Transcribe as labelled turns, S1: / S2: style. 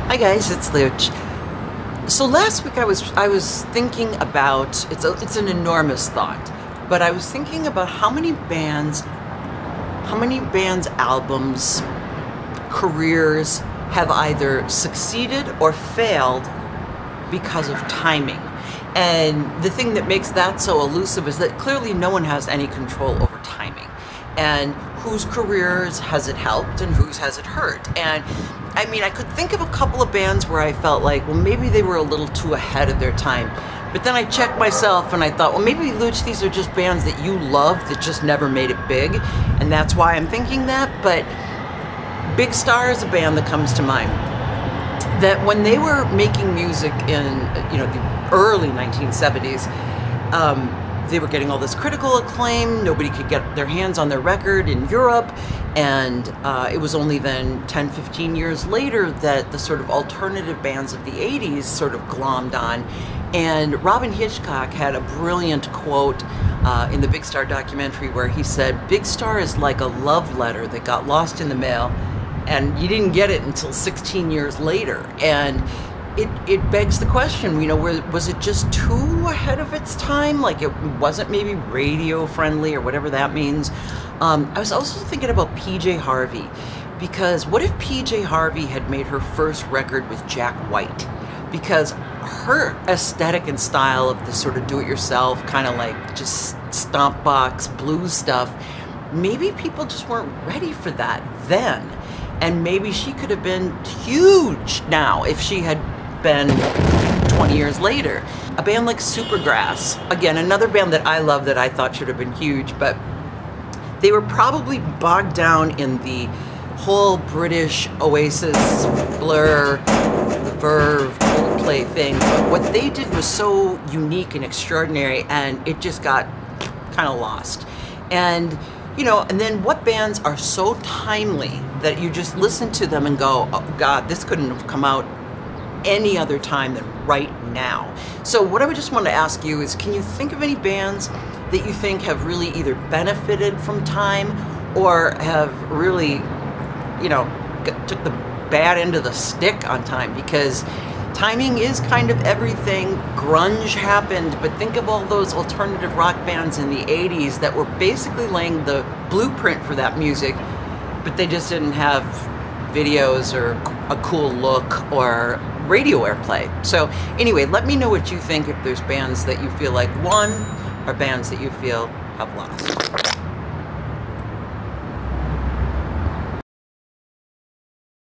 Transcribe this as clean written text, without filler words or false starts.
S1: Hi guys, it's Looch. So last week I was thinking about, it's an enormous thought, but I was thinking about how many bands' albums, careers have either succeeded or failed because of timing. And the thing that makes that so elusive is that clearly no one has any control over timing. And whose careers has it helped and whose has it hurt? And I mean, I could think of a couple of bands where I felt like, well, maybe they were a little too ahead of their time. But then I checked myself and I thought, well, maybe, Luch, these are just bands that you love that just never made it big. And that's why I'm thinking that. But Big Star is a band that comes to mind. That when they were making music in, the early 1970s, they were getting all this critical acclaim. Nobody could get their hands on their record in Europe. And it was only then 10, 15 years later that the sort of alternative bands of the 80s sort of glommed on. And Robin Hitchcock had a brilliant quote in the Big Star documentary where he said, "Big Star is like a love letter that got lost in the mail, and you didn't get it until 16 years later." And it begs the question, was it just too ahead of its time? Like it wasn't maybe radio friendly or whatever that means. I was also thinking about PJ Harvey, because what if PJ Harvey had made her first record with Jack White? Because her aesthetic and style of the sort of do-it-yourself, kind of like just stomp box blues stuff, maybe people just weren't ready for that then. And maybe she could have been huge now if she had been 20 years later. A band like Supergrass, again, another band that I love that I thought should have been huge, but they were probably bogged down in the whole British Oasis, Blur, the Verve, Coldplay thing. But what they did was so unique and extraordinary, and it just got kind of lost. And and then what bands are so timely that you just listen to them and go, oh God, this couldn't have come out any other time than right now. So what I would just want to ask you is, can you think of any bands that you think have really either benefited from time or have really, took the bad end of the stick on time? Because timing is kind of everything. Grunge happened, but think of all those alternative rock bands in the 80s that were basically laying the blueprint for that music, but they just didn't have videos or a cool look or radio airplay. So anyway, let me know what you think, if there's bands that you feel like won or bands that you feel have lost.